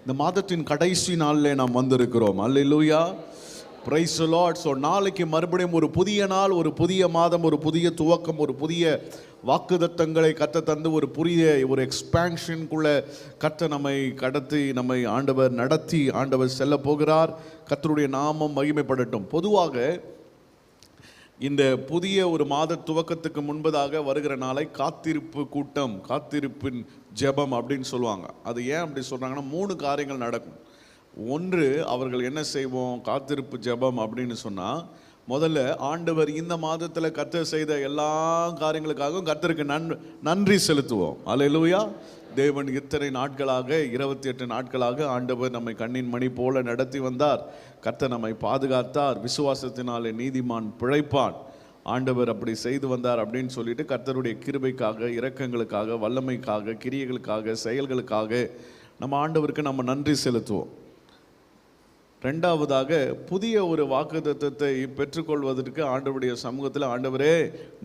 இந்த மாதத்தின் கடைசி நாளில் நாம் வந்திருக்கிறோம். அல்லேலூயா, பிரைஸ் தி லார்ட். ஸோ நாளைக்கு மறுபடியும் ஒரு புதிய நாள், ஒரு புதிய மாதம், ஒரு புதிய துவக்கம், ஒரு புதிய வாக்குதத்தங்களை கத்த தந்து ஒரு எக்ஸ்பேன்ஷனுக்குள்ள கத்த நம்மை கடத்தி நம்மை ஆண்டவர் நடத்தி ஆண்டவர் செல்ல போகிறார். கர்த்தருடைய நாமம் மகிமைப்படட்டும். பொதுவாக இந்த புதிய ஒரு மாத துவக்கத்துக்கு முன்பதாக வருகிற நாளை காத்திருப்பு கூட்டம், காத்திருப்பின் ஜெபம் அப்படின்னு சொல்லுவாங்க. அது ஏன் அப்படி சொல்கிறாங்கன்னா 3 காரியங்கள் நடக்கும். ஒன்று, அவர்கள் என்ன செய்வோம், காத்திருப்பு ஜெபம் அப்படின்னு சொன்னால், முதல்ல ஆண்டவர் இந்த மாதத்தில் கர்த்தர் செய்த எல்லா காரியங்களுக்காகவும் கர்த்தருக்கு நன்றி செலுத்துவோம். அல்லேலூயா. தேவன் இத்தனை நாட்களாக 28 நாட்களாக ஆண்டவர் நம்மை கண்ணின் மணி போல நடத்தி வந்தார். கர்த்தர் நம்மை பாதுகாத்தார். விசுவாசத்தினாலே நீதிமான் பிழைப்பான். ஆண்டவர் அப்படி செய்து வந்தார் அப்படின்னு சொல்லிட்டு கர்த்தருடைய கிருபைக்காக, இரக்கங்களுக்காக, வல்லமைக்காக, கிரியைகளுக்காக, செயல்களுக்காக நம்ம ஆண்டவருக்கு நம்ம நன்றி செலுத்துவோம். ரெண்டாவதாக, புதிய ஒரு வாக்குத்தத்தத்தை பெற்றுக்கொள்வதற்கு ஆண்டவருடைய சமூகத்தில், ஆண்டவரே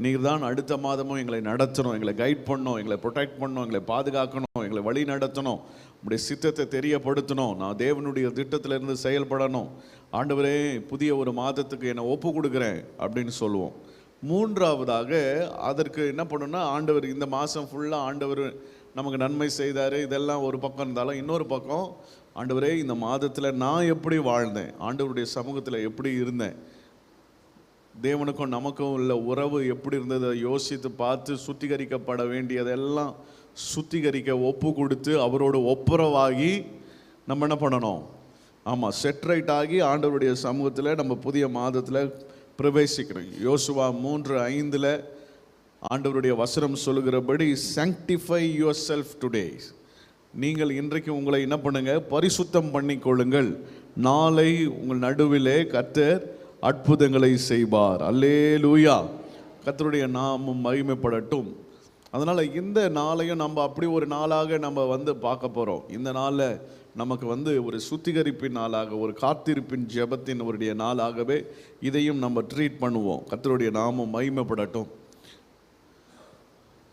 நீர் தான் அடுத்த மாதமும் எங்களை நடத்தணும், எங்களை கைட் பண்ணணும், எங்களை ப்ரொடெக்ட் பண்ணணும், எங்களை பாதுகாக்கணும், எங்களை வழி நடத்தணும், உங்களுடைய சித்தத்தை தெரியப்படுத்தணும், நான் தேவனுடைய திட்டத்திலிருந்து செயல்படணும். ஆண்டவரே புதிய ஒரு மாதத்துக்கு என்னை ஒப்பு கொடுக்குறேன் அப்படின்னு சொல்லுவோம். மூன்றாவதாக, அதற்கு என்ன பண்ணணும்னா, ஆண்டவர் இந்த மாதம் ஃபுல்லாக ஆண்டவர் நமக்கு நன்மை செய்தார், இதெல்லாம் ஒரு பக்கம் இருந்தாலும், இன்னொரு பக்கம் ஆண்டவரே இந்த மாதத்தில் நான் எப்படி வாழ்ந்தேன், ஆண்டவருடைய சமூகத்தில் எப்படி இருந்தேன், தேவனுக்கும் நமக்கும் உள்ள உறவு எப்படி இருந்ததை யோசித்து பார்த்து சுத்திகரிக்கப்பட வேண்டியதெல்லாம் சுத்திகரிக்க ஒப்பு கொடுத்து அவரோடு ஒப்புரவாகி நம்ம என்ன பண்ணணும், ஆமாம், செட்ரைட் ஆகி ஆண்டவருடைய சமூகத்தில் நம்ம புதிய மாதத்தில் பிரவேசிக்கிறோம். யோசுவா 3:5 ஆண்டவருடைய வசனம் சொல்லுகிறபடி, sanctify yourself today, நீங்கள் இன்றைக்கு உங்களை என்ன பண்ணுங்க, பரிசுத்தம் பண்ணிக்கொள்ளுங்கள், நாளை உங்கள் நடுவிலே கர்த்தர் அற்புதங்களை செய்வார். அல்லேலூயா, கர்த்தருடைய நாமம் மகிமைப்படட்டும். அதனால் இந்த நாளையும் நம்ம அப்படி ஒரு நாளாக நம்ம வந்து பார்க்க போகிறோம். இந்த நாளில் நமக்கு ஒரு சுத்திகரிப்பின் நாளாக, ஒரு காத்திருப்பின் ஜெபத்தின் ஒரு நாளாகவே இதையும் நம்ம ட்ரீட் பண்ணுவோம். கர்த்தருடைய நாமம் மகிமைப்படட்டும்.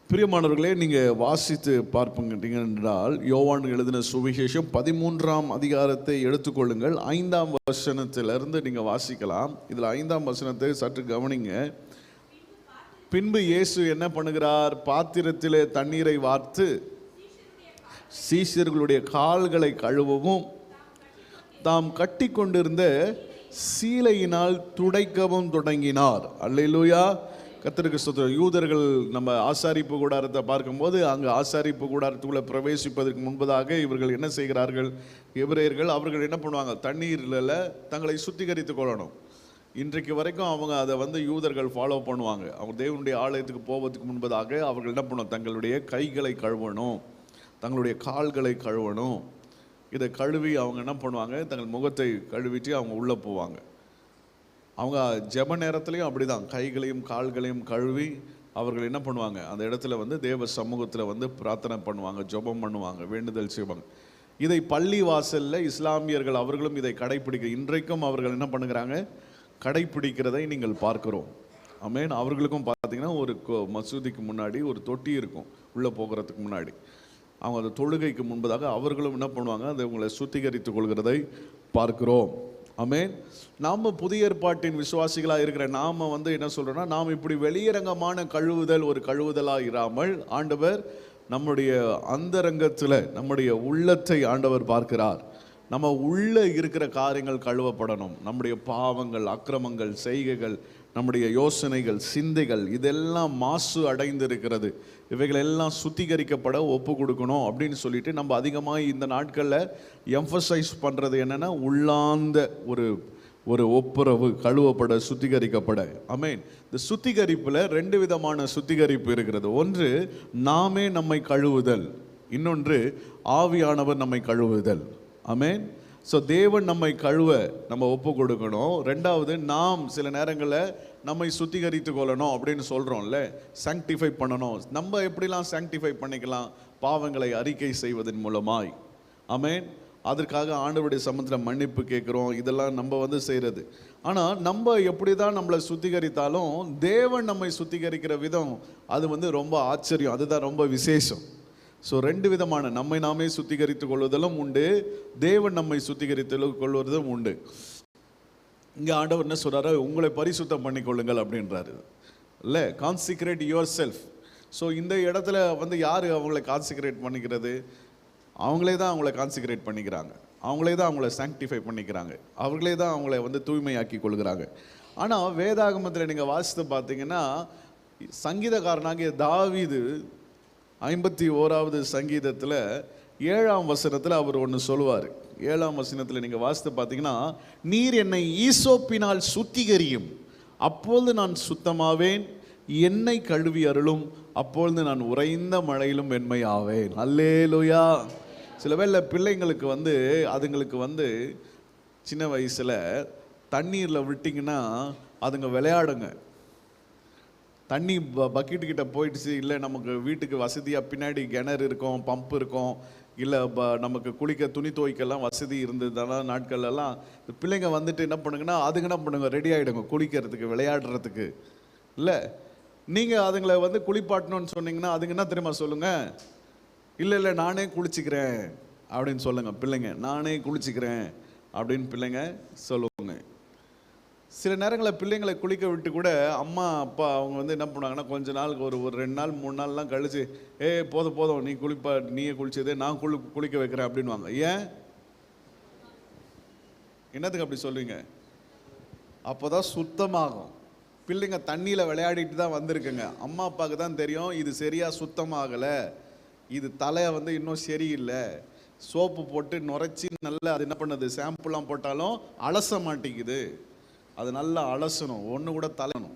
பிரியமானவர்களே, நீங்கள் வாசித்து பார்ப்பீங்க என்றால், யோவான் எழுதின சுவிசேஷம் 13ஆம் அதிகாரத்தை எடுத்துக்கொள்ளுங்கள். 5ஆம் வசனத்திலிருந்து நீங்கள் வாசிக்கலாம். இதில் 5ஆம் வசனத்தை சற்று கவனிங்க. பின்பு இயேசு என்ன பண்ணுகிறார், பாத்திரத்திலே தண்ணீரை வார்த்து சீஷர்களுடைய கால்களை கழுவவும் தாம் கட்டி கொண்டிருந்த சீலையினால் துடைக்கவும் தொடங்கினார். அல்லேலூயா, கர்த்தருக்கு ஸ்தோத்திரம். யூதர்கள் நம்ம ஆசாரிப்பு கூடாரத்தை பார்க்கும்போது, அங்கே ஆசாரிப்பு கூடாரத்துக்குள்ளே பிரவேசிப்பதற்கு முன்பதாக இவர்கள் என்ன செய்கிறார்கள், எபிரேயர்கள், அவர்கள் என்ன பண்ணுவாங்க, தண்ணீரில் தங்களை சுத்திகரித்து கொள்ளணும். இன்றைக்கு வரைக்கும் அவங்க அதை யூதர்கள் ஃபாலோ பண்ணுவாங்க. அவங்க தேவனுடைய ஆலயத்துக்கு போவதற்கு முன்பதாக அவர்கள் என்ன பண்ணுவோம், தங்களுடைய கைகளை கழுவணும், தங்களுடைய கால்களை கழுவணும். இதை கழுவி அவங்க என்ன பண்ணுவாங்க, தங்கள் முகத்தை கழுவிட்டு அவங்க உள்ளே போவாங்க. அவங்க ஜெப நேரத்துலையும் அப்படி தான் கைகளையும் கால்களையும் கழுவி அவர்கள் என்ன பண்ணுவாங்க, அந்த இடத்துல தேவ சமூகத்தில் பிரார்த்தனை பண்ணுவாங்க, ஜெபம் பண்ணுவாங்க, வேண்டுதல் செய்வாங்க. இதை பள்ளி வாசலில் இஸ்லாமியர்கள் அவர்களும் இதை கடைப்பிடிக்க, இன்றைக்கும் அவர்கள் என்ன பண்ணுகிறாங்க, கடைப்பிடிக்கிறதை நீங்கள் பார்க்கிறோம். ஆமென். அவர்களுக்கும் பார்த்தீங்கன்னா ஒரு மசூதிக்கு முன்னாடி ஒரு தொட்டி இருக்கும், உள்ளே போகிறதுக்கு முன்னாடி. அவங்க அந்த தொழுகைக்கு முன்பதாக அவர்களும் என்ன பண்ணுவாங்க, அதை உங்களை சுத்திகரித்து கொள்கிறதை பார்க்கிறோம். ஆமென். நாம் புதிய ஏற்பாட்டின் விசுவாசிகளாக இருக்கிற நாம் என்ன சொல்கிறோன்னா, நாம் இப்படி வெளியரங்கமான கழுவுதல் ஒரு கழுவுதலாக இராமல், ஆண்டவர் நம்முடைய அந்தரங்கத்தில் நம்முடைய உள்ளத்தை ஆண்டவர் பார்க்கிறார். நம்ம உள்ளே இருக்கிற காரியங்கள் கழுவப்படணும். நம்முடைய பாவங்கள், அக்கிரமங்கள், செய்கைகள், நம்முடைய யோசனைகள், சிந்தைகள், இதெல்லாம் மாசு அடைந்திருக்கிறது. இவைகள் எல்லாம் சுத்திகரிக்கப்பட ஒப்பு கொடுக்கணும் அப்படின்னு சொல்லிட்டு நம்ம அதிகமாக இந்த நாட்களில் எம்ஃபசைஸ் பண்ணுறது என்னென்னா, உள்ளார்ந்த ஒரு ஒப்புரவு, கழுவப்பட, சுத்திகரிக்கப்பட. ஆமென். இந்த சுத்திகரிப்பில் 2 விதமான சுத்திகரிப்பு இருக்கிறது. ஒன்று நாமே நம்மை கழுவுதல், இன்னொன்று ஆவியானவர் நம்மை கழுவுதல். ஆமென். ஸோ தேவன் நம்மை கழுவ நம்ம ஒப்பு கொடுக்கணும். ரெண்டாவது, நாம் சில நேரங்களில் நம்மை சுத்திகரித்து கொள்ளணும் அப்படின்னு சொல்கிறோம்ல, சாங்டிஃபை பண்ணணும். நம்ம எப்படிலாம் சாங்டிஃபை பண்ணிக்கலாம், பாவங்களை அறிக்கை செய்வதன் மூலமாய். ஆமென். அதற்காக ஆண்டவருடைய சமூகத்தில் மன்னிப்பு கேட்குறோம். இதெல்லாம் நம்ம செய்கிறது. ஆனால் நம்ம எப்படி தான் நம்மளை சுத்திகரித்தாலும் தேவன் நம்மை சுத்திகரிக்கிற விதம் அது ரொம்ப ஆச்சரியம். அதுதான் ரொம்ப விசேஷம். ஸோ ரெண்டு விதமான நம்மை நாமே சுத்திகரித்துக் கொள்வதிலும் உண்டு, தேவன் நம்மை சுத்திகரித்து கொள்வதும் உண்டு. இங்கே ஆண்டவர் என்ன சொல்கிறாரு, உங்களை பரிசுத்தம் பண்ணிக்கொள்ளுங்கள் அப்படின்றாரு. இல்லை, கான்சிக்ரேட் யுவர் செல்ஃப். ஸோ இந்த இடத்துல வந்து யார் அவங்களை கான்சிக்ரேட் பண்ணிக்கிறது? அவங்களே தான் அவங்கள கான்சிக்ரேட் பண்ணிக்கிறாங்க, அவங்களே தான் அவங்கள சாங்டிஃபை பண்ணிக்கிறாங்க, அவங்களே தான் அவங்கள வந்து தூய்மையாக்கி கொள்கிறாங்க. ஆனால் வேதாகமத்தில் நீங்கள் வாசித்து பார்த்தீங்கன்னா, சங்கீதக்காரனாகிய தாவீது 51வது சங்கீதத்தில் 7ஆம் வசனத்தில் அவர் ஒன்று சொல்லுவார். 7ஆம் வசனத்தில் நீங்கள் வாசித்து பார்த்தீங்கன்னா, நீர் என்னை ஈசோப்பினால் சுத்திகரியும், அப்பொழுது நான் சுத்தமாவேன், என்னை கழுவி அருளும், அப்பொழுது நான் உறைந்த மழையிலும் வெண்மையாவேன். அல்லேலூயா. சில வேளை பிள்ளைங்களுக்கு வந்து அதுங்களுக்கு வந்து சின்ன வயசில் தண்ணீரில் விட்டிங்கன்னா அதுங்க விளையாடுங்க. தண்ணி பக்கெட்டுக்கிட்ட போயிடுச்சு, இல்லை நமக்கு வீட்டுக்கு வசதியாக பின்னாடி கிணறு இருக்கும், பம்ப் இருக்கும், இல்லை நமக்கு குளிக்க துணி துவைக்கெல்லாம் வசதி இருந்ததுனால நாட்கள்லாம் பிள்ளைங்க வந்துட்டு என்ன பண்ணுங்கன்னா, அதுங்க என்ன பண்ணுங்க, ரெடி ஆகிடுங்க குளிக்கிறதுக்கு, விளையாடுறதுக்கு. இல்லை, நீங்கள் அதுங்களை வந்து குளிப்பாட்டணும்னு சொன்னீங்கன்னா அதுங்க என்ன தெரியுமா சொல்லுங்கள், இல்லை நானே குளிச்சுக்கிறேன் அப்படின்னு சொல்லுங்கள். பிள்ளைங்க நானே குளிச்சுக்கிறேன் அப்படின்னு பிள்ளைங்க சொல்லுவாங்க. சில நேரங்களில் பிள்ளைங்களை குளிக்க விட்டு கூட அம்மா அப்பா அவங்க வந்து என்ன பண்ணுவாங்கன்னா, கொஞ்ச நாளுக்கு ஒரு 2 நாள் 3 நாள்லாம் கழிச்சு, போதும் நீ குளிப்பா, நீயே குளிச்சதே, நான் குளிக்க வைக்கிறேன் அப்படின்வாங்க. ஏன், என்னத்துக்கு அப்படி சொல்லுவீங்க? அப்போ தான் சுத்தமாகும். பிள்ளைங்க தண்ணியில் விளையாடிட்டு தான் வந்திருக்குங்க, அம்மா அப்பாவுக்கு தான் தெரியும் இது சரியாக சுத்தமாகலை, இது தலையை வந்து இன்னும் சரியில்லை, சோப்பு போட்டு நுரைச்சி நல்லா அது என்ன பண்ணுது, ஷாம்புலாம் போட்டாலும் அலச மாட்டேங்குது, அது நல்லா அலசணும், ஒன்று கூட தலையணும்,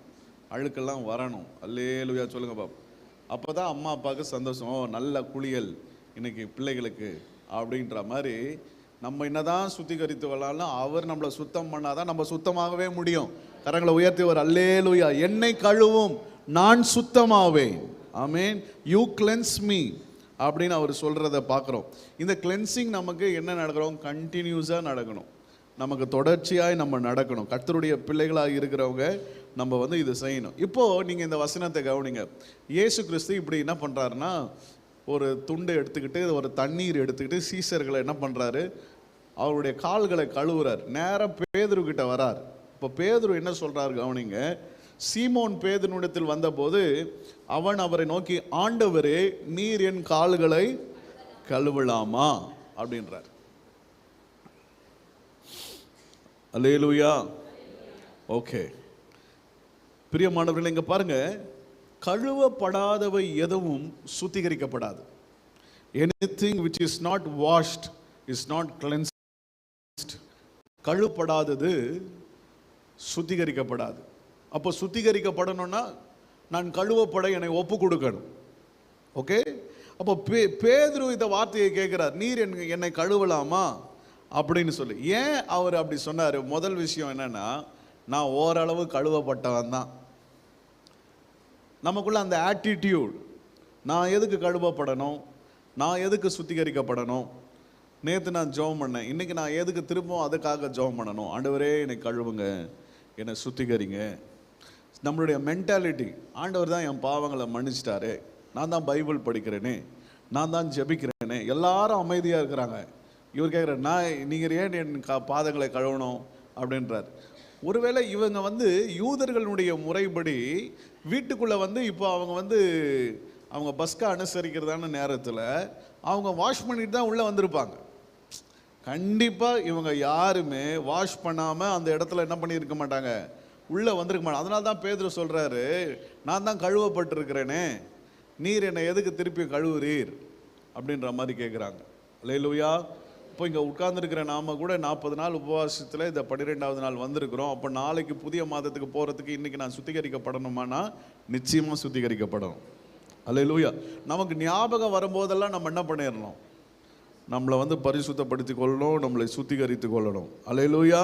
அழுக்கெல்லாம் வரணும். அல்லேலூயா சொல்லுங்க பாப்பா. அப்போ தான் அம்மா அப்பாவுக்கு சந்தோஷம், நல்ல குளியல் இன்னைக்கு பிள்ளைகளுக்கு அப்படின்ற மாதிரி. நம்ம என்னதான் சுத்திகரித்து வரலாம்னா அவர் நம்மளை சுத்தம் பண்ணாதான் நம்ம சுத்தமாகவே முடியும். கரங்களை உயர்த்தி ஒரு அல்லேலூயா. என்னை கழுவும், நான் சுத்தமாவேன். ஆமேன். யூ கிளென்ஸ் மீ அப்படின்னு அவர் சொல்கிறத பார்க்குறோம். இந்த கிளென்சிங் நமக்கு என்ன நடக்கிறோம், கண்டினியூஸாக நடக்கணும், நமக்கு தொடர்ச்சியாய் நம்ம நடக்கணும். கர்த்தருடைய பிள்ளைகளாக இருக்கிறவங்க நம்ம வந்து இதை செய்யணும். இப்போது நீங்கள் இந்த வசனத்தை கவனிங்க. இயேசு கிறிஸ்து இப்படி என்ன பண்ணுறாருன்னா, ஒரு துண்டை எடுத்துக்கிட்டு ஒரு தண்ணீர் எடுத்துக்கிட்டு சீசர்களை என்ன பண்ணுறாரு, அவருடைய கால்களை கழுவுறார். நேராக பேதுருக்கிட்ட வரார். இப்போ பேதுரு என்ன சொல்கிறார் கவனிங்க. சீமோன் பேதுருவிடத்தில் வந்தபோது அவன் அவரை நோக்கி, ஆண்டவரே நீர் என் கால்களை கழுவலாமா அப்படின்றார். அல்லேலூயா. ஓகே, பிரியமானவர்களே, இங்கே பாருங்க, கழுவப்படாதவை எதுவும் சுத்திகரிக்கப்படாது. Anything which is not washed is not cleansed. கழுவப்படாதது சுத்திகரிக்கப்படாது. அப்போ சுத்திகரிக்கப்படணும்னா நான் கழுவப்பட என்னை ஒப்பு கொடுக்கணும். ஓகே, அப்போ பேதுரு இந்த வார்த்தையை கேட்கிறார், நீர் என்னை கழுவலாமா அப்படின்னு சொல்லி. ஏன் அவர் அப்படி சொன்னார்? முதல் விஷயம் என்னன்னா, நான் ஓரளவு கழுவப்பட்டவன் தான். நமக்குள்ள அந்த ஆட்டிடியூட், நான் எதுக்கு கழுவப்படணும், நான் எதுக்கு சுத்திகரிக்கப்படணும், நேற்று நான் ஜெபம் பண்ணேன், இன்றைக்கி நான் எதுக்கு திரும்பவும் அதுக்காக ஜெபம் பண்ணணும், ஆண்டவரே என்னை கழுவுங்க, என்னை சுத்திகரிங்க. நம்மளுடைய மென்டாலிட்டி, ஆண்டவர் தான் என் பாவங்களை மன்னிச்சிட்டாரு, நான் தான் பைபிள் படிக்கிறேனே, நான் தான் ஜெபிக்கிறேனே, எல்லாரும் அமைதியாக இருக்கிறாங்க, இவர் கேட்குற நீங்கள் ஏன் என் பாதங்களை கழுவணும் அப்படின்றார். ஒருவேளை இவங்க வந்து யூதர்களுடைய முறைப்படி வீட்டுக்குள்ளே வந்து இப்போ அவங்க பஸ்கா அனுசரிக்கிறதான நேரத்தில் அவங்க வாஷ் பண்ணிட்டு தான் உள்ளே வந்திருப்பாங்க. கண்டிப்பாக இவங்க யாருமே வாஷ் பண்ணாமல் அந்த இடத்துல என்ன பண்ணியிருக்க மாட்டாங்க, உள்ளே வந்திருக்க மாட்டாங்க. அதனால தான் பேதுரு சொல்கிறாரு, நான் தான் கழுவப்பட்டிருக்கிறேனே, நீர் என்னை எதுக்கு திருப்பி கழுவுறீர் அப்படின்ற மாதிரி கேட்குறாங்க. அல்லேலூயா. இப்போ இங்கே உட்கார்ந்துருக்கிற நாம் கூட 40 நாள் உபவாசத்தில் இந்த 12வது நாள் வந்திருக்கிறோம். அப்போ நாளைக்கு புதிய மாதத்துக்கு போகிறதுக்கு இன்றைக்கி நான் சுத்திகரிக்கப்படணுமானா நிச்சயமாக சுத்திகரிக்கப்படணும். அல்லேலூயா. நமக்கு ஞாபகம் வரும்போதெல்லாம் நம்ம என்ன பண்ணிடணும், நம்மளை பரிசுத்தப்படுத்தி கொள்ளணும், நம்மளை சுத்திகரித்து கொள்ளணும். அல்லேலூயா.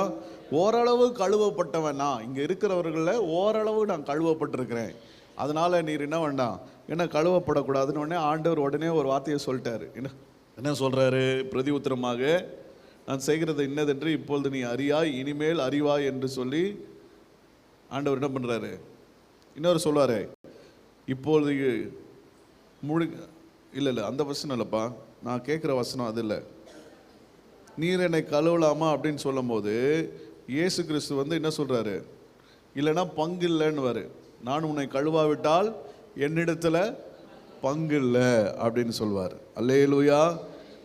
ஓரளவு கழுவப்பட்டவன் நான், இங்கே இருக்கிறவர்களில் ஓரளவு நான் கழுவப்பட்டிருக்கிறேன், அதனால் நீர் என்ன வேண்டாம், என்ன கழுவப்படக்கூடாதுன்னு உடனே ஆண்டவர் உடனே ஒரு வார்த்தையை சொல்லிட்டாரு. என்ன சொல்கிறாரு? பிரதி உத்தரமாக, நான் செய்கிறது இன்னதென்று இப்பொழுது நீ அறியாய், இனிமேல் அறிவாய் என்று சொல்லி ஆண்டவர் என்ன பண்ணுறாரு, இன்னொரு சொல்வார், இப்பொழுது இல்லை அந்த வசனம் இல்லைப்பா, நான் கேட்குற வசனம் அது இல்லை. நீர் என்னை கழுவலாமா அப்படின்னு சொல்லும் போது இயேசு கிறிஸ்து வந்து என்ன சொல்கிறாரு, இல்லைன்னா பங்கு இல்லைன்னு, நான் உன்னை கழுவாவிட்டால் என்னிடத்துல பங்கு இல்லை அப்படின்னு சொல்வார். அல்லேலூயா,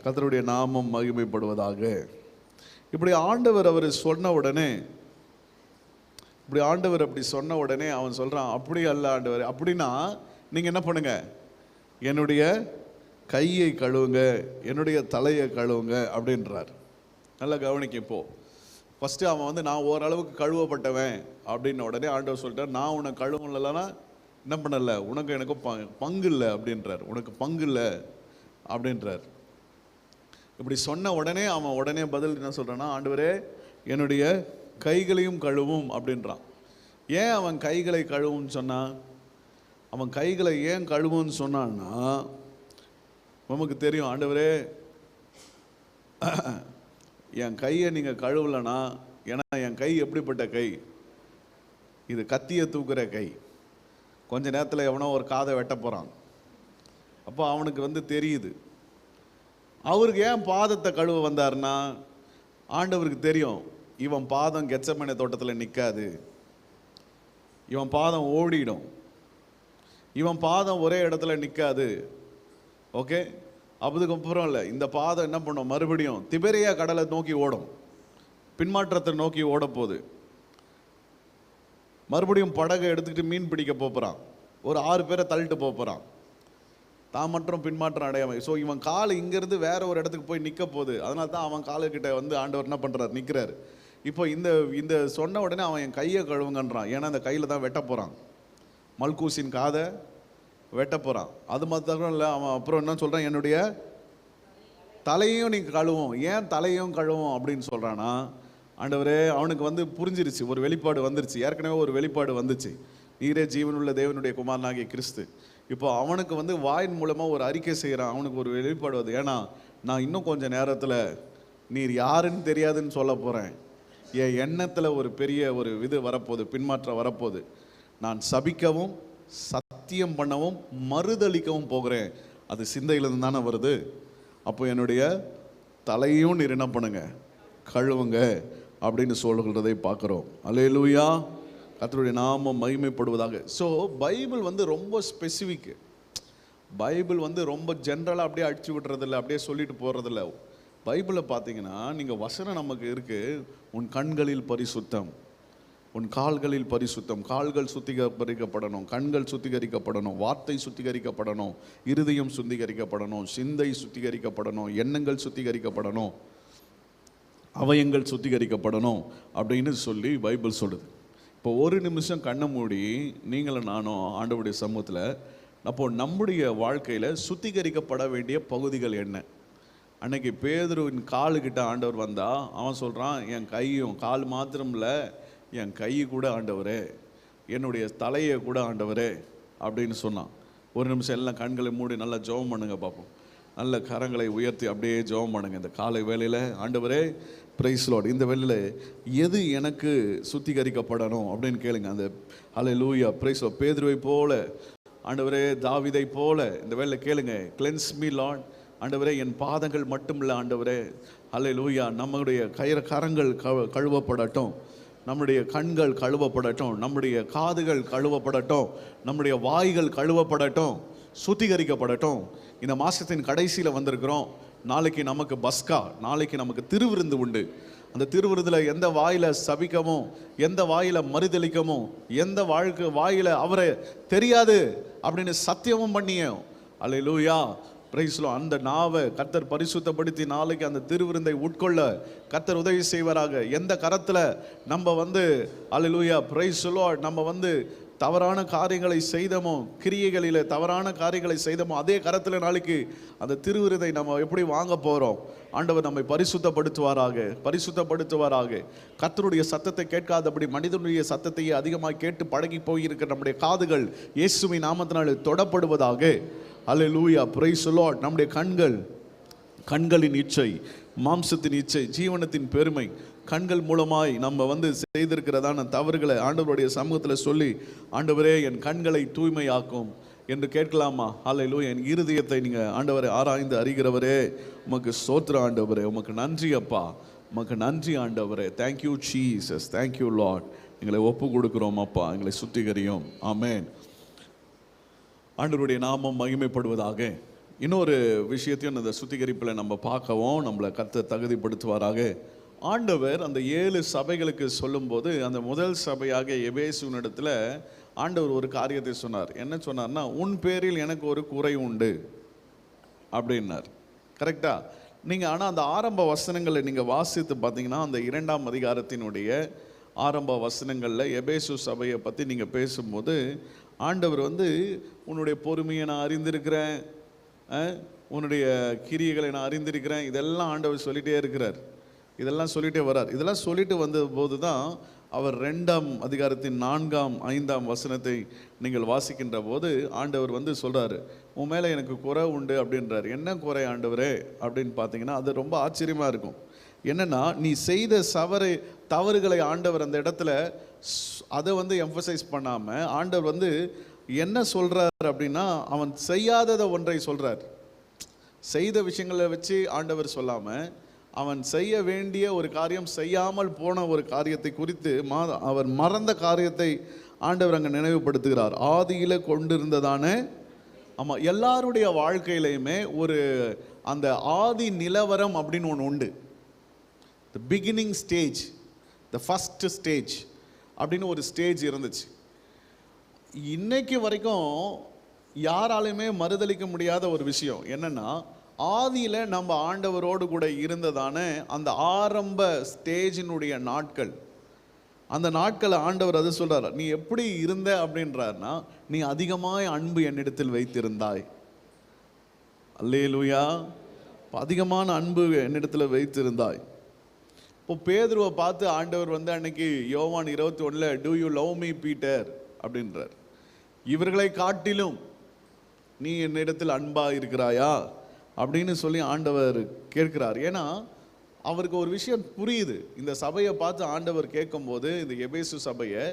கர்த்தருடைய நாமம் மகிமைப்படுவதாக. இப்படி ஆண்டவர் அவர் சொன்ன உடனே, அப்படி சொன்ன உடனே அவன் சொல்கிறான், அப்படி அல்ல ஆண்டவர், அப்படின்னா நீங்கள் என்ன பண்ணுங்க, என்னுடைய கையை கழுவுங்க, என்னுடைய தலையை கழுவுங்க அப்படின்றார். நல்லா கவனிக்க. இப்போது ஃபஸ்ட்டு அவன் வந்து நான் ஓரளவுக்கு கழுவப்பட்டவன் அப்படின்ன உடனே ஆண்டவர் சொல்லிட்டார், நான் உன்னை கழுவலன்னா என்ன பண்ணலை, உனக்கு எனக்கு பங்கு இல்லை அப்படின்றார், உனக்கு பங்கு இல்லை அப்படின்றார். இப்படி சொன்ன உடனே அவன் உடனே பதில் என்ன சொல்கிறான்னா, ஆண்டவரே என்னுடைய கைகளையும் கழுவும் அப்படின்றான். ஏன் அவன் கைகளை கழுவுன்னு சொன்னான்? அவன் கைகளை ஏன் கழுவுன்னு சொன்னான்னா, நமக்கு தெரியும், ஆண்டவரே என் கையை நீங்கள் கழுவலைன்னா, ஏன்னா என் கை எப்படிப்பட்ட கை, இது கத்தியை தூக்குற கை. கொஞ்ச நேரத்தில் எவனோ ஒரு காதை வெட்ட போகிறான். அப்போ அவனுக்கு வந்து தெரியுது. அவருக்கு ஏன் பாதத்தை கழுவ வந்தார்னா, ஆண்டவருக்கு தெரியும் இவன் பாதம் கெத்செமனே தோட்டத்தில் நிற்காது, இவன் பாதம் ஓடிடும், இவன் பாதம் ஒரே இடத்துல நிற்காது. ஓகே, அதுக்கப்புறம் இல்லை, இந்த பாதம் என்ன பண்ணும், மறுபடியும் திபெரியா கடலை நோக்கி ஓடும், பின்மாற்றத்தை நோக்கி ஓட போகுது. மறுபடியும் படகை எடுத்துக்கிட்டு மீன் பிடிக்க போகிறான், ஒரு 6 பேரை தள்ளிட்டு போகிறான், தான் மற்றும் பின்மாற்றம் அடையாமல். ஸோ இவன் கால் இங்கேருந்து வேற ஒரு இடத்துக்கு போய் நிற்க போகுது. அதனால தான் அவன் காலுக்கிட்ட வந்து ஆண்டவர் என்ன பண்ணுறாரு, நிற்கிறார். இப்போ இந்த சொன்ன உடனே அவன் என் கையை கழுவுங்கன்றான். ஏன்னா அந்த கையில் தான் வெட்ட போகிறான், மல்கூசின் காதை வெட்ட போகிறான். அது மாத்திரம் இல்லை, அவன் அப்புறம் என்ன சொல்கிறான், என்னுடைய தலையும் நீ கழுவும். ஏன் தலையும் கழுவும் அப்படின்னு சொல்கிறான்னா, ஆண்டவரே அவனுக்கு வந்து புரிஞ்சிருச்சு, ஒரு வெளிப்பாடு வந்துருச்சு, ஏற்கனவே ஒரு வெளிப்பாடு வந்துச்சு, நீரே ஜீவனுள்ள தேவனுடைய குமாரனாகிய கிறிஸ்து. இப்போ அவனுக்கு வந்து வாயின் மூலமாக ஒரு அறிக்கை செய்கிறான், அவனுக்கு ஒரு வெளிப்பாடு வருது. ஏன்னா நான் இன்னும் கொஞ்சம் நேரத்தில் நீர் யாருன்னு தெரியாதுன்னு சொல்ல போகிறேன், என் எண்ணத்தில் ஒரு பெரிய ஒரு இது வரப்போகுது, பின்மாற்றம் வரப்போகுது, நான் சபிக்கவும் சத்தியம் பண்ணவும் மறுதளிக்கவும் போகிறேன். அது சிந்தையிலிருந்து தானே வருது. அப்போ என்னுடைய தலையும் நீர் என்ன பண்ணுங்க, கழுவுங்க அப்படின்னு சொல்லுகிறதை பார்க்குறோம். அல்லேலூயா, கர்த்தருடைய நாமம் மகிமைப்படுவதாக. ஸோ பைபிள் வந்து ரொம்ப ஸ்பெசிஃபிக். பைபிள் வந்து ரொம்ப ஜென்ரலாக அப்படியே அடிச்சு விட்டுறதில்ல, அப்படியே சொல்லிட்டு போகிறதில்ல. பைபிளில் பார்த்தீங்கன்னா நீங்கள் வசனம் நமக்கு இருக்குது, உன் கண்களில் பரிசுத்தம், உன் கால்களில் பரிசுத்தம். கால்கள் சுத்திகரிக்கப்படணும், கண்கள் சுத்திகரிக்கப்படணும், வார்த்தை சுத்திகரிக்கப்படணும், இருதயம் சுத்திகரிக்கப்படணும், சிந்தை சுத்திகரிக்கப்படணும், எண்ணங்கள் சுத்திகரிக்கப்படணும், அவயங்கள் சுத்திகரிக்கப்படணும் அப்படின்னு சொல்லி பைபிள் சொல்லுது. இப்போ ஒரு நிமிஷம் கண்ணை மூடி நீங்களும் நானும் ஆண்டவருடைய சமூகத்தில், அப்போது நம்முடைய வாழ்க்கையில் சுத்திகரிக்கப்பட வேண்டிய பகுதிகள் என்ன? அன்னைக்கு பேதுருவின் காலுக்கிட்ட ஆண்டவர் வந்தால் அவன் சொல்கிறான், என் கையும் கால் மாத்திரம் இல்லை, என் கை கூட ஆண்டவரே, என்னுடைய தலையை கூட ஆண்டவரே அப்படின்னு சொன்னான். ஒரு நிமிஷம் எல்லாம் கண்களை மூடி நல்லா ஜெபம் பண்ணுங்க பார்ப்போம். நல்ல கரங்களை உயர்த்தி அப்படியே ஜெபம் பண்ணுங்க. இந்த காலை வேளையில் ஆண்டவரே பிரைஸ் லார்ட், இந்த வேளையில் எது எனக்கு சுத்திகரிக்கப்படணும் அப்படின்னு கேளுங்க. அந்த ஹல்லேலூயா பிரைஸ் லார்ட், பேதுருவை போல ஆண்டவரே, தாவீதை போல இந்த வேளையில் கேளுங்க, கிளென்ஸ் மீ லார்ட். ஆண்டவரே என் பாதங்கள் மட்டும் இல்லை ஆண்டவரே, ஹல்லேலூயா, நம்முடைய கரங்கள் கழுவப்படட்டும், நம்முடைய கண்கள் கழுவப்படட்டும், நம்முடைய காதுகள் கழுவப்படட்டும், நம்முடைய வாய்கள் கழுவப்படட்டும், சுத்திகரிக்கப்படட்டும். இந்த மாதத்தின் கடைசியில் வந்திருக்கிறோம். நாளைக்கு நமக்கு பஸ்கா, நாளைக்கு நமக்கு திருவிருந்து உண்டு. அந்த திருவிருந்தில் எந்த வாயில் சபிக்கமோ, எந்த வாயில் மறுதளிக்கமோ, எந்த வாயில் அவரை தெரியாது அப்படின்னு சத்தியமும் பண்ணிய அல்லேலூயா பிரைஸ் லார்ட், அந்த நாவை கர்த்தர் பரிசுத்தப்படுத்தி நாளைக்கு அந்த திருவிருந்தை உட்கொள்ள கர்த்தர் உதவி செய்வாராக. எந்த கரத்தில் நம்ம வந்து அல்லேலூயா பிரைஸ் லார்ட் நம்ம வந்து தவறான காரியங்களை செய்தமோ, கிரியைகளில் தவறான காரியங்களை செய்தமோ, அதே கரத்தில் நாளைக்கு அந்த திருவிருதை நம்ம எப்படி வாங்க போகிறோம். ஆண்டவர் நம்மை பரிசுத்தப்படுத்துவாராக. கர்த்தருடைய சத்தத்தை கேட்காதபடி மனிதனுடைய சத்தத்தையே அதிகமாக கேட்டு பழகி போயிருக்கிற நம்முடைய காதுகள் இயேசுவின் நாமத்தினால் தொடப்படுவதாக. அல்லேலூயா பிரைஸ் லார்ட். நம்முடைய கண்களின் இச்சை, மாம்சத்தின் இச்சை, ஜீவனத்தின் பெருமை, கண்கள் மூலமாய் நம்ம வந்து செய்திருக்கிறதான தவறுகளை ஆண்டவருடைய சமூகத்தில் சொல்லி, ஆண்டவரே என் கண்களை தூய்மையாக்கும், என்று கேட்கலாமா? ஹல்லேலூயா. என் இருதயத்தை நீங்கள் ஆண்டவரை ஆராய்ந்து அறிகிறவரே, உமக்கு ஸ்தோத்திரம் ஆண்டவரே, உமக்கு நன்றி அப்பா, உமக்கு நன்றி ஆண்டவரே. Thank you Jesus, thank you Lord. எங்களை ஒப்பு கொடுக்குறோம் அப்பா, எங்களை சுத்திகரியும். ஆமென். ஆண்டவருடைய நாமம் மகிமைப்படுவதாக. இன்னொரு விஷயத்தையும் அந்த சுத்திகரிப்பில் நம்ம பார்க்கவும் நம்மளை கர்த்தர் தகுதிப்படுத்துவாராக. ஆண்டவர் அந்த 7 சபைகளுக்கு சொல்லும்போது அந்த முதல் சபையாக எபேசுவினிடத்தில் ஆண்டவர் ஒரு காரியத்தை சொன்னார். என்ன சொன்னார்னா, உன் பேரில் எனக்கு ஒரு குறை உண்டு அப்படின்னார். கரெக்டா? நீங்கள் ஆனால் அந்த ஆரம்ப வசனங்களை நீங்கள் வாசித்து பார்த்தீங்கன்னா, அந்த 2ஆம் அதிகாரத்தினுடைய ஆரம்ப வசனங்களில் எபேசு சபையை பற்றி நீங்கள் பேசும்போது ஆண்டவர் உன்னுடைய பொறுமையை நான் அறிந்திருக்கிறேன், உன்னுடைய கிரியைகளை நான் அறிந்திருக்கிறேன், இதெல்லாம் ஆண்டவர் சொல்லிகிட்டே இருக்கிறார். இதெல்லாம் சொல்லிகிட்டே வரார். இதெல்லாம் சொல்லிட்டு வந்தபோது தான் அவர் 2ஆம் அதிகாரத்தின் 4ஆம் 5ஆம் வசனத்தை நீங்கள் வாசிக்கின்ற போது ஆண்டவர் சொல்கிறாரு, உன் மேலே எனக்கு குறை உண்டு அப்படின்றார். என்ன குறை ஆண்டவரே அப்படின்னு பார்த்தீங்கன்னா, அது ரொம்ப ஆச்சரியமாக இருக்கும். என்னென்னா, நீ செய்த தவறுகளை ஆண்டவர் அந்த இடத்துல அதை எம்பசைஸ் பண்ணாமல் ஆண்டவர் என்ன சொல்கிறார் அப்படின்னா, அவன் செய்யாததை ஒன்றை சொல்கிறார். செய்த விஷயங்களை வச்சு ஆண்டவர் சொல்லாமல், அவன் செய்ய வேண்டிய ஒரு காரியம் செய்யாமல் போன ஒரு காரியத்தை குறித்து அவர் மறந்த காரியத்தை ஆண்டவர் அங்கே நினைவுபடுத்துகிறார். ஆதியில் கொண்டிருந்ததான, ஆமாம், எல்லாருடைய வாழ்க்கையிலையுமே ஒரு அந்த ஆதி நிலவரம் அப்படின்னு ஒன்று உண்டு. The beginning stage, the first stage அப்படின்னு ஒரு ஸ்டேஜ் இருந்துச்சு. இன்னைக்கு வரைக்கும் யாராலையுமே மறுதளிக்க முடியாத ஒரு விஷயம் என்னென்னா, ஆதியில் நம்ம ஆண்டவரோடு கூட இருந்ததான அந்த ஆரம்ப ஸ்டேஜினுடைய நாட்கள், அந்த நாட்களை ஆண்டவர் அது சொல்கிறார். நீ எப்படி இருந்த அப்படின்றார்னா, நீ அதிகமாய் அன்பு என்னிடத்தில் வைத்திருந்தாய். அல்லேலூயா. அதிகமான அன்பு என்னிடத்தில் வைத்திருந்தாய். இப்போ பேதுருவை பார்த்து ஆண்டவர் அன்னைக்கு Yovan 21 do you love me Peter அப்படின்றார். இவர்களை காட்டிலும் நீ என்னிடத்தில் அன்பா இருக்கிறாயா அப்படின்னு சொல்லி ஆண்டவர் கேட்கிறார். ஏன்னா அவருக்கு ஒரு விஷயம் புரியுது. இந்த சபையை பார்த்து ஆண்டவர் கேட்கும்போது, இந்த எபேசு சபையை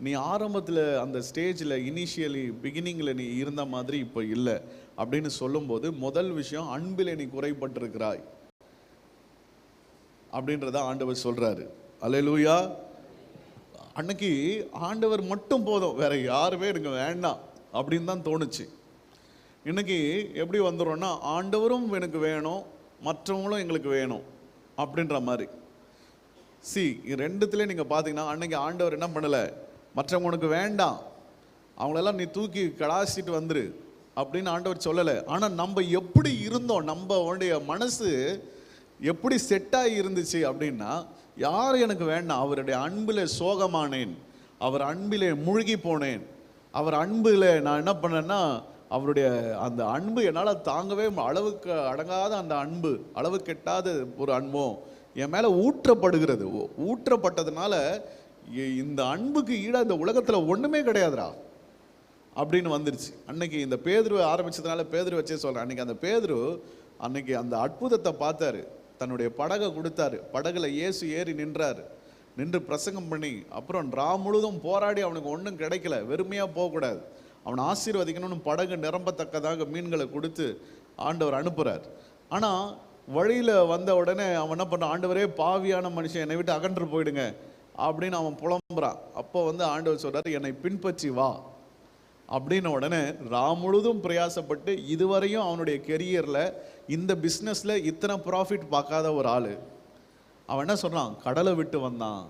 நீ ஆரம்பத்தில் அந்த ஸ்டேஜில் இனிஷியலி பிகினிங்கில் நீ இருந்த மாதிரி இப்போ இல்லை அப்படின்னு சொல்லும்போது, முதல் விஷயம் அன்பில் நீ குறைபட்டிருக்கிறாய் அப்படின்றத ஆண்டவர் சொல்கிறாரு. அல்லேலூயா. அன்னைக்கு ஆண்டவர் மட்டும் போதும், வேற யாருமே எனக்கு வேண்டாம் அப்படின்னு தான் தோணுச்சு. இன்னைக்கு எப்படி வந்துடும்னா, ஆண்டவரும் எனக்கு வேணும், மற்றவங்களும் எங்களுக்கு வேணும் அப்படின்ற மாதிரி. ரெண்டுத்துலேயே நீங்கள் பார்த்தீங்கன்னா, அன்னைக்கு ஆண்டவர் என்ன பண்ணலை, மற்றவங்க உனக்கு வேண்டாம், அவங்களெல்லாம் நீ தூக்கி கடாசிட்டு வந்துரு அப்படின்னு ஆண்டவர் சொல்லலை. ஆனால் நம்ம எப்படி இருந்தோம், நம்மளுடைய மனசு எப்படி செட்டாகி இருந்துச்சு அப்படின்னா, யார் எனக்கு வேண்டாம், அவருடைய அன்பில் சோகமானேன், அவர் அன்பிலே மூழ்கி போனேன், அவர் அன்பில் நான் என்ன பண்ணேன்னா, அவருடைய அந்த அன்பு என்னால் தாங்கவே அளவுக்கு அடங்காத அந்த அன்பு, அளவு கெட்டாத ஒரு அன்பும் என் மேலே ஊற்றப்படுகிறது. ஊற்றப்பட்டதுனால இந்த அன்புக்கு ஈடாக இந்த உலகத்தில் ஒன்றுமே கிடையாதுடா அப்படின்னு வந்துருச்சு. அன்னைக்கு இந்த பேதுரு ஆரம்பித்ததுனால பேதுரு வச்சே சொல்கிறேன். அன்றைக்கி அந்த பேதுரு அன்னைக்கு அந்த அற்புதத்தை பார்த்தாரு, தன்னுடைய படகை கொடுத்தாரு, படகுல இயேசு ஏறி நின்று பிரசங்கம் பண்ணி, அப்புறம் முழுதும் போராடி அவனுக்கு ஒன்றும் கிடைக்கல. வெறுமையாக போகக்கூடாது, அவனை ஆசீர்வதிக்கணும்னு படகு நிரம்பத்தக்கதாக மீன்களை கொடுத்து ஆண்டவர் அனுப்புகிறார். ஆனால் வழியில் வந்த உடனே அவன் என்ன பண்ணுறான், ஆண்டவரே பாவியான மனுஷன் என்னை விட்டு அகன்று போயிடுங்க அப்படின்னு அவன் புலம்புறான். அப்போ ஆண்டவர் சொல்கிறார், என்னை பின்பற்றி வா அப்படின்ன உடனே முழுதும் பிரயாசப்பட்டு இதுவரையும் அவனுடைய கெரியரில் இந்த பிஸ்னஸில் இத்தனை ப்ராஃபிட் பார்க்காத ஒரு ஆள் அவன் என்ன சொல்கிறான், கடலை விட்டு வந்தான்,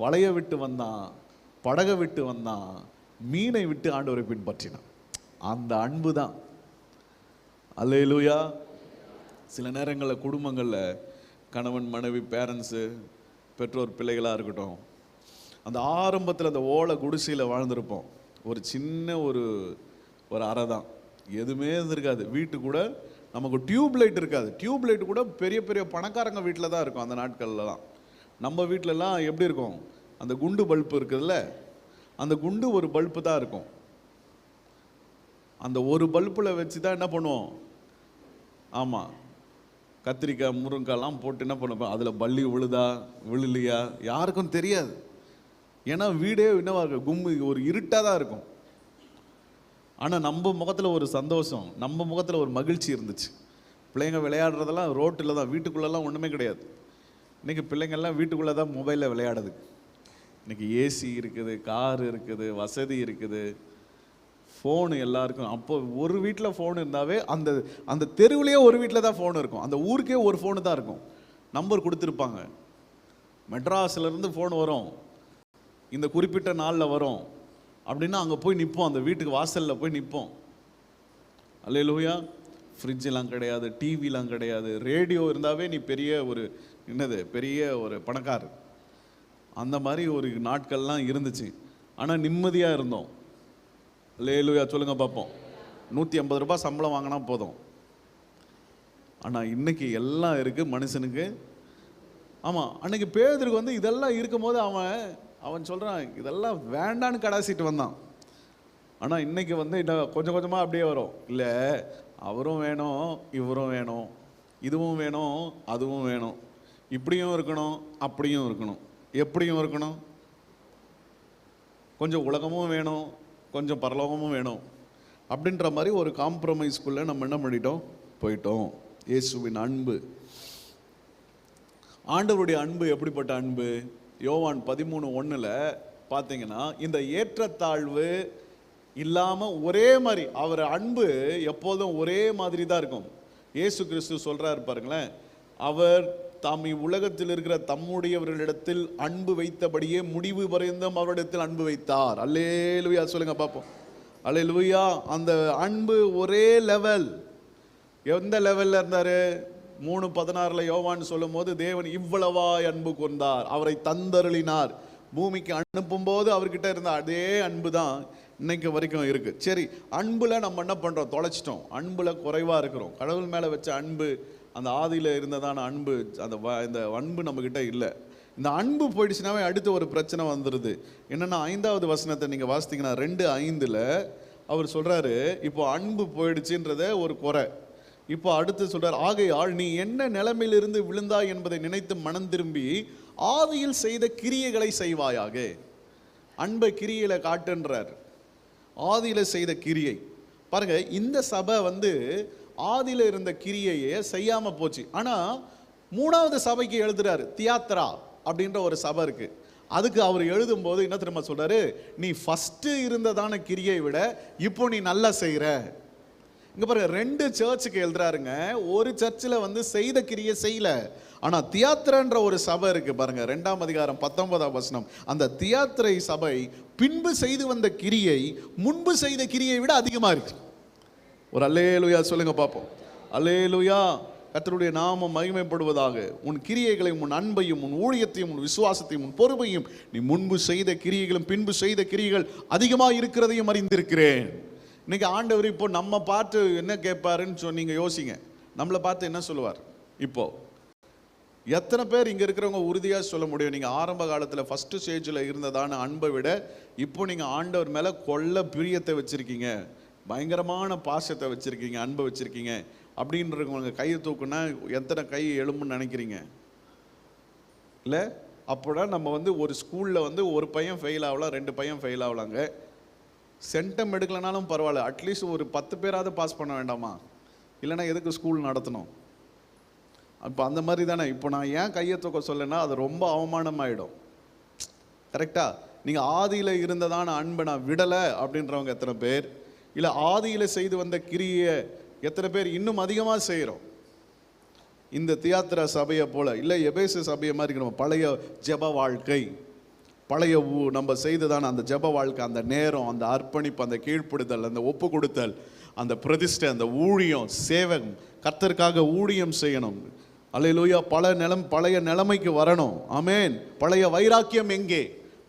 வலைய விட்டு வந்தான், படகை விட்டு வந்தான், மீனை விட்டு ஆண்டவரை பின்பற்றினான். அந்த அன்பு தான். அல்லேலூயா. சில நேரங்களில் குடும்பங்களில் கணவன் மனைவி பேரண்ட்ஸு பெற்றோர் பிள்ளைகளாக இருக்கட்டும், அந்த ஆரம்பத்தில் அந்த ஓலை குடிசையில் வாழ்ந்திருப்போம். ஒரு சின்ன ஒரு அறை தான், எதுவுமே இருந்திருக்காது. வீட்டு கூட நமக்கு டியூப் லைட் இருக்காது. டியூப் லைட் கூட பெரிய பெரிய பணக்காரங்க வீட்டில் தான் இருக்கும் அந்த நாட்கள்லாம். நம்ம வீட்டிலலாம் எப்படி இருக்கும், அந்த குண்டு பல்பு இருக்குதுல்ல, அந்த குண்டு ஒரு பல்பு தான் இருக்கும். அந்த ஒரு பல்பில் வச்சு தான் என்ன பண்ணுவோம், ஆமாம், கத்திரிக்காய் முருங்காய்லாம் போட்டு என்ன பண்ணுவோம், அதில் பல்லி விழுலையா யாருக்கும் தெரியாது. ஏன்னா வீடே என்னவா இருக்கும், ஒரு இருட்டாக தான் இருக்கும். ஆனால் நம்ம முகத்தில் ஒரு சந்தோஷம், நம்ம முகத்தில் ஒரு மகிழ்ச்சி இருந்துச்சு. பிள்ளைங்க விளையாடுறதெல்லாம் ரோட்டில் தான், வீட்டுக்குள்ளெல்லாம் ஒன்றுமே கிடையாது. இன்றைக்கி பிள்ளைங்கள்லாம் வீட்டுக்குள்ளே தான் மொபைலில் விளையாடுது. இன்றைக்கி ஏசி இருக்குது, கார் இருக்குது, வசதி இருக்குது, ஃபோனு எல்லாருக்கும். அப்போ ஒரு வீட்டில் ஃபோன் இருந்தாவே அந்த அந்த தெருவிலேயே ஒரு வீட்டில் தான் ஃபோன் இருக்கும், அந்த ஊருக்கே ஒரு ஃபோனு தான் இருக்கும், நம்பர் கொடுத்துருப்பாங்க. மெட்ராஸ்லேருந்து ஃபோன் வரும், இந்த குறிப்பிட்ட நாளில் வரும் அப்படின்னா அங்கே போய் நிற்போம், அந்த வீட்டுக்கு வாசலில் போய் நிற்போம். அல்லேலூயா. ஃப்ரிட்ஜெலாம் கிடையாது, டிவிலாம் கிடையாது, ரேடியோ இருந்தாவே நீ பெரிய ஒரு பெரிய ஒரு பணக்காரர். அந்த மாதிரி ஒரு நாட்கள்லாம் இருந்துச்சு. ஆனால் நிம்மதியாக இருந்தோம். அல்லேலூயா சொல்லுங்க பார்ப்போம். 150 ரூபாய் சம்பளம் வாங்கினா போதும். ஆனால் இன்னைக்கு எல்லாம் இருக்குது மனுஷனுக்கு. ஆமாம், அன்னைக்கு பேதுருக்கு வந்து இதெல்லாம் இருக்கும்போது அவன் சொல்கிறான் இதெல்லாம் வேண்டான்னு கடாசிட்டு வந்தான். ஆனால் இன்னைக்கு வந்து இன்னும் கொஞ்சம் கொஞ்சமாக அப்படியே வரும். இல்லை, அவரும் வேணும், இவரும் வேணும், இதுவும் வேணும், அதுவும் வேணும், இப்படியும் இருக்கணும், அப்படியும் இருக்கணும், எப்படியும் இருக்கணும், கொஞ்சம் உலகமும் வேணும், கொஞ்சம் பரலோகமும் வேணும் அப்படின்ற மாதிரி ஒரு காம்ப்ரமைஸ்குள்ளே நம்ம என்ன பண்ணிட்டோம், போயிட்டோம். இயேசுவின் அன்பு, ஆண்டவருடைய அன்பு எப்படிப்பட்ட அன்பு? யோவான் 13:1 பார்த்தீங்கன்னா, இந்த ஏற்றத்தாழ்வு இல்லாமல் ஒரே மாதிரி அவர் அன்பு எப்போதும் ஒரே மாதிரி தான் இருக்கும். இயேசு கிறிஸ்து சொல்கிறார் பாருங்களேன், அவர் தாம் உலகத்தில் இருக்கிற தம்முடையவர்களிடத்தில் அன்பு வைத்தபடியே முடிவு பரியந்தம் அவரிடத்தில் அன்பு வைத்தார். அல்லேலூயா சொல்லுங்க பார்ப்போம். அல்லேலூயா. அந்த அன்பு ஒரே லெவல். எந்த லெவலில் இருந்தார்? 3:16 யோவான் சொல்லும் போது, தேவன் இவ்வளவாய் அன்பு கொண்டார், அவரை தந்தருளினார். பூமிக்கு அனுப்பும் போது அவர்கிட்ட இருந்த அதே அன்பு தான் இன்னைக்கு வரைக்கும் இருக்கு. சரி, அன்புல நம்ம என்ன பண்றோம்? தொலைச்சிட்டோம். அன்புல குறைவா இருக்கிறோம். கடவுள் மேல வச்ச அன்பு, அந்த ஆதியில இருந்ததான அன்பு, இந்த அன்பு நம்ம கிட்ட இல்லை. இந்த அன்பு போயிடுச்சுனாவே அடுத்து ஒரு பிரச்சனை வந்துடுது. என்னன்னா, 5வது வசனத்தை நீங்க வாசித்தீங்கன்னா 2:5 அவர் சொல்றாரு, இப்போ அன்பு போயிடுச்சுன்றத ஒரு குறை. இப்போ அடுத்து சொல்றார், ஆகையால் நீ என்ன நிலைமையிலிருந்து விழுந்தாய் என்பதை நினைத்து மனம் திரும்பி ஆதியில் செய்த கிரியைகளை செய்வாயாக. அன்பை கிரியையில காட்டுன்றார். ஆதியில செய்த கிரியை பாருங்க. இந்த சபை வந்து ஆதியில இருந்த கிரியையே செய்யாம போச்சு. ஆனா 3வது சபைக்கு எழுதுறாரு, தியாத்ரா அப்படின்ற ஒரு சபை இருக்கு. அதுக்கு அவர் எழுதும் போது என்ன தெரியுமா சொல்றாரு, நீ ஃபர்ஸ்ட் இருந்ததான கிரியை விட இப்போ நீ நல்லா செய்யற. இங்க பாருங்க, 2 சர்ச்சுக்கு எழுதுறாருங்க. ஒரு சர்ச்சில் வந்து செய்த கிரியை செய்யல, ஆனா தியாத்திரன்ற ஒரு சபை இருக்கு பாருங்க, 2ஆம் அதிகாரம் 19ஆம் வசனம். அந்த தியாத்திரை சபை பின்பு செய்து வந்த கிரியை முன்பு செய்த கிரியை விட அதிகமா இருக்கு. ஒரு அல்லேலூயா சொல்லுங்க பார்ப்போம். அல்லேலூயா. கர்த்தருடைய நாமம் மகிமைப்படுவதாக. உன் கிரியைகளையும் உன் அன்பையும் உன் ஊழியத்தையும் உன் விசுவாசத்தையும் உன் பொறுமையும் நீ முன்பு செய்த கிரியைகளும் பின்பு செய்த கிரியைகள் அதிகமாக இருக்கிறதையும் அறிந்திருக்கிறேன். இன்னைக்கு ஆண்டவர் இப்போ நம்ம பார்த்து என்ன கேட்பாருன்னு நீங்க யோசிங்க. நம்மளை பார்த்து என்ன சொல்லுவார்? இப்போ எத்தனை பேர் இங்கே இருக்கிறவங்க உறுதியாக சொல்ல முடியும், நீங்கள் ஆரம்ப காலத்தில் ஃபஸ்ட்டு ஸ்டேஜில் இருந்ததான அன்பை விட இப்போ நீங்கள் ஆண்டவர் மேலே கொள்ள பிரியத்தை வச்சுருக்கீங்க, பயங்கரமான பாசத்தை வச்சுருக்கீங்க, அன்பை வச்சுருக்கீங்க அப்படின்றவங்க கையை தூக்குனா எத்தனை கை எழும்புன்னு நினைக்கிறீங்க? இல்லை, அப்போனா நம்ம வந்து ஒரு ஸ்கூலில் வந்து ஒரு பையன் ஃபெயில் ஆகலாம், 2 பையன் ஃபெயில் ஆகலாங்க. சென்டம் எடுக்கலனாலும் பரவாயில்ல, அட்லீஸ்ட் ஒரு 10 பேராவது பாஸ் பண்ண வேண்டாமா? இல்லைன்னா எதுக்கு ஸ்கூல் நடத்தணும்? அப்போ அந்த மாதிரி தானே. இப்போ நான் ஏன் கையை தூக்க சொல்லனா, அது ரொம்ப அவமானமாயிடும். கரெக்டா? நீங்கள் ஆதியில் இருந்ததான அன்பை நான் விடலை அப்படின்றவங்க எத்தனை பேர்? இல்லை ஆதியில் செய்து வந்த கிரியை எத்தனை பேர் இன்னும் அதிகமாக செய்கிறோம்? இந்த தியாத்திரா சபையை போல இல்லை, எபேசு சபையை மாதிரி இருக்கிறோம். பழைய ஜெப வாழ்க்கை, பழைய நம்ம செய்ததான அந்த ஜெப வாழ்க்கை, அந்த நேரம், அந்த அர்ப்பணிப்பு, அந்த கீழ்ப்படுதல், அந்த ஒப்பு கொடுத்தல், அந்த பிரதிஷ்டை, அந்த ஊழியம், சேவகம், கர்த்தருக்காக ஊழியம் செய்யணும். அல்லேலூயா. பழைய நிலைமைக்கு வரணும். ஆமேன். பழைய வைராக்கியம் எங்கே?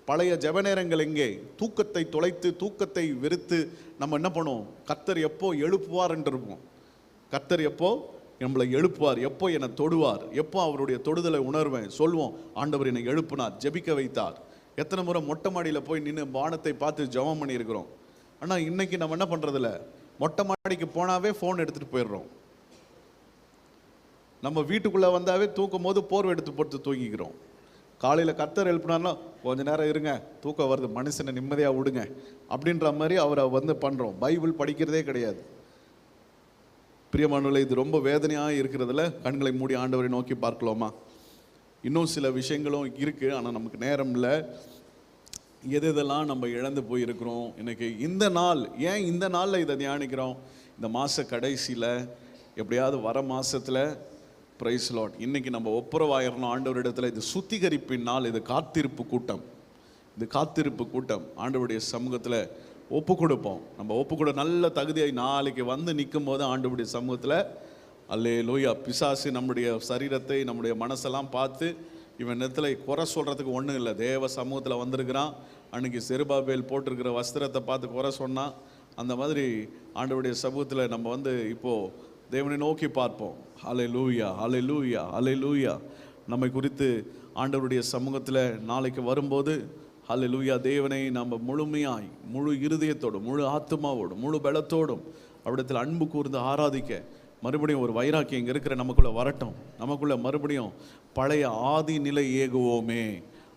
பழைய ஜெப நேரங்கள் எங்கே? தூக்கத்தை தொலைத்து, தூக்கத்தை வெறுத்து நம்ம என்ன பண்ணுவோம்? கர்த்தர் எப்போ எழுப்புவார் என்று இருப்போம். கர்த்தர் எப்போ நம்மளை எழுப்புவார், எப்போ என்னை தொடுவார், எப்போ அவருடைய தொடுதலை உணர்வேன் சொல்வோம். ஆண்டவர் என்னை எழுப்புனார், ஜெபிக்க வைத்தார். எத்தனை முறை மொட்டை மாடியில் போய் நின்று வானத்தை பார்த்து ஜெபம் பண்ணியிருக்கிறோம். ஆனால் இன்னைக்கு நம்ம என்ன பண்ணுறதில்ல, மொட்டை மாடிக்கு போனாவே ஃபோன் எடுத்துகிட்டு போயிடுறோம். நம்ம வீட்டுக்குள்ளே வந்தாவே தூக்கும் போது போர்வை எடுத்து போட்டு தூங்கிக்கிறோம். காலையில் கர்த்தர் எழுப்பினார்னா கொஞ்ச நேரம் இருங்க, தூக்கம் வருது, மனுஷனை நிம்மதியாக விடுங்க அப்படின்ற மாதிரி அவரை வந்து பண்ணுறோம். பைபிள் படிக்கிறதே கிடையாது. பிரியமானவர்களே, இது ரொம்ப வேதனையாக இருக்கிறதுல கண்களை மூடி ஆண்டவரை நோக்கி பார்க்கலாமா? இன்னும் சில விஷயங்களும் இருக்குது, ஆனால் நமக்கு நேரம் இல்லை. எதெல்லாம் நம்ம இழந்து போயிருக்கிறோம். இன்னைக்கு இந்த நாள், ஏன் இந்த நாளில் இதை தியானிக்கிறோம்? இந்த மாத கடைசியில் எப்படியாவது வர மாதத்தில் பிரைஸ் லார்ட் இன்னைக்கு நம்ம ஒப்புரவாயிரணும் ஆண்டவரிடத்தில். இது சுத்திகரிப்பின் நாள், இது காத்திருப்பு கூட்டம், இது காத்திருப்பு கூட்டம். ஆண்டவருடைய சமூகத்தில் ஒப்பு கொடுப்போம். நம்ம ஒப்பு கொடு நல்ல தகுதியாய் நாளைக்கு வந்து நிற்கும் போது ஆண்டவருடைய சமூகத்தில் அல்லேலூயா. பிசாசு நம்முடைய சரீரத்தை, நம்முடைய மனசெல்லாம் பார்த்து இவன் நேரத்தில் குறை சொல்கிறதுக்கு ஒன்றும் இல்லை. தேவ சமூகத்தில் வந்திருக்கிறான். அன்றைக்கி செருபாபேல் போட்டிருக்கிற வஸ்திரத்தை பார்த்து குறை சொன்னான். அந்த மாதிரி ஆண்டவருடைய சமூகத்தில் நம்ம வந்து இப்போது தேவனை நோக்கி பார்ப்போம். ஹல்லேலூயா, ஹல்லேலூயா, ஹல்லேலூயா. நம்மை குறித்து ஆண்டவருடைய சமூகத்தில் நாளைக்கு வரும்போது ஹல்லேலூயா, தேவனை நம்ம முழுமையாய், முழு இருதயத்தோடும், முழு ஆத்மாவோடும், முழு பலத்தோடும் அவரிடத்தில் அன்பு கூர்ந்து ஆராதிக்க மறுபடியும் ஒரு வைராக்கியம் இங்கே இருக்கிற நமக்குள்ளே வரட்டும். நமக்குள்ளே மறுபடியும் பழைய ஆதி நிலை ஏகுவோமே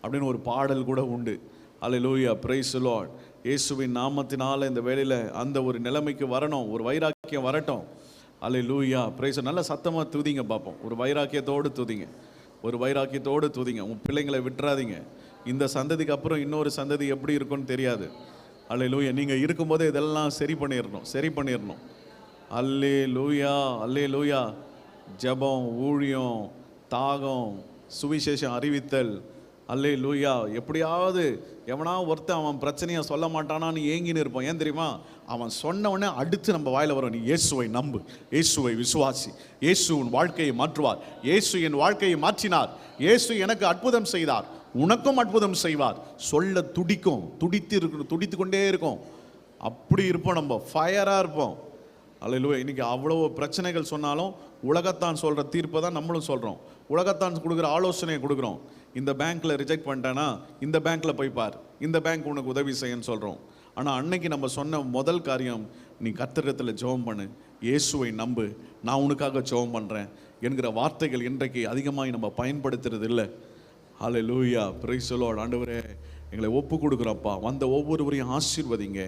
அப்படின்னு ஒரு பாடல் கூட உண்டு. ஹல்லேலூயா, பிரைஸ் தி லார்ட். இயேசுவின் நாமத்தினால இந்த வேளையில் அந்த ஒரு நிலைமைக்கு வரணும், ஒரு வைராக்கியம் வரட்டும். ஹல்லேலூயா, பிரைஸ். நல்ல சத்தமாக துதிங்க பார்ப்போம். ஒரு வைராக்கியத்தோடு துதிங்க, ஒரு வைராக்கியத்தோடு துதிங்க. உங்கள் பிள்ளைங்களை விட்டுறாதீங்க. இந்த சந்ததிக்கு அப்புறம் இன்னொரு சந்ததி எப்படி இருக்குன்னு தெரியாது. ஹல்லேலூயா, நீங்கள் இருக்கும்போதே இதெல்லாம் சரி பண்ணிடணும். அல்லேலூயா, அல்லேலூயா. ஜெபம், ஊழியம், தாகம், சுவிசேஷம் அறிவித்தல், அல்லேலூயா. எப்படியாவது எவனா ஒருத்தன் அவன் பிரச்சனையை சொல்ல மாட்டானான்னு ஏங்கின்னு இருப்போம். ஏன் தெரியுமா? அவன் சொன்ன உடனே அடுத்து நம்ம வாயில் வரும், நீ இயேசுவை நம்பு, இயேசுவை விசுவாசி, இயேசு உன் வாழ்க்கையை மாற்றுவார், இயேசு என் வாழ்க்கையை மாற்றினார், இயேசு எனக்கு அற்புதம் செய்தார், உனக்கும் அற்புதம் செய்வார். சொல்ல துடித்து கொண்டே இருக்கும். அப்படி இருப்போம், நம்ம ஃபயராக இருப்போம். அல்லேலூயா. இன்றைக்கி அவ்வளோ பிரச்சனைகள் சொன்னாலும் உலகத்தான் சொல்கிற தீர்ப்பை தான் நம்மளும் சொல்கிறோம். உலகத்தான் கொடுக்குற ஆலோசனையை கொடுக்குறோம். இந்த பேங்க்கில் ரிஜெக்ட் பண்ணிட்டேன்னா இந்த பேங்க்கில் போய் பார், இந்த பேங்க் உனக்கு உதவி செய்யன்னு சொல்கிறோம். ஆனால் அன்னைக்கு நம்ம சொன்ன முதல் காரியம், நீ கர்த்தரிடத்தில் ஜெபம் பண்ணு, இயேசுவை நம்பு, நான் உனக்காக ஜெபம் பண்ணுறேன் என்கிற வார்த்தைகள் இன்றைக்கு அதிகமாக நம்ம பயன்படுத்துறது இல்லை. ஹல்லேலூயா, பிரைஸ் தி லார்ட். ஆண்டவரே, எங்களை ஒப்பு கொடுக்குறப்பா, வந்த ஒவ்வொருவரையும் ஆசீர்வதிங்க.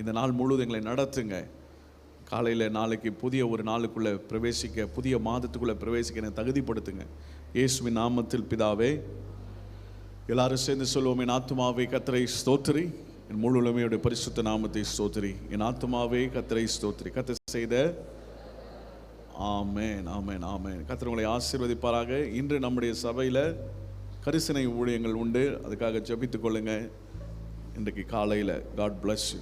இந்த நாள் முழுவதும் எங்களை நடத்துங்க. காலையில் நாளைக்கு புதிய ஒரு நாளுக்குள்ளே பிரவேசிக்க, புதிய மாதத்துக்குள்ளே பிரவேசிக்க என்னை தகுதிப்படுத்துங்க. இயேசுவின் நாமத்தில் பிதாவே. எல்லாரும் சேர்ந்து சொல்லுவோம், என் ஆத்துமாவே கர்த்தரை ஸ்தோத்திரி, என் முழு உலமையுடைய பரிசுத்த நாமத்தை ஸ்தோத்திரி. என் ஆத்துமாவே கர்த்தரை ஸ்தோத்திரி. கர்த்தர் செய்த ஆமென், ஆமென், ஆமென். கர்த்தர் உங்களை ஆசீர்வதிப்பாராக. இன்று நம்முடைய சபையில் கரிசனை ஊழியங்கள் உண்டு, அதுக்காக ஜெபித்துக் கொள்ளுங்க. இன்றைக்கு காலையில். God bless you.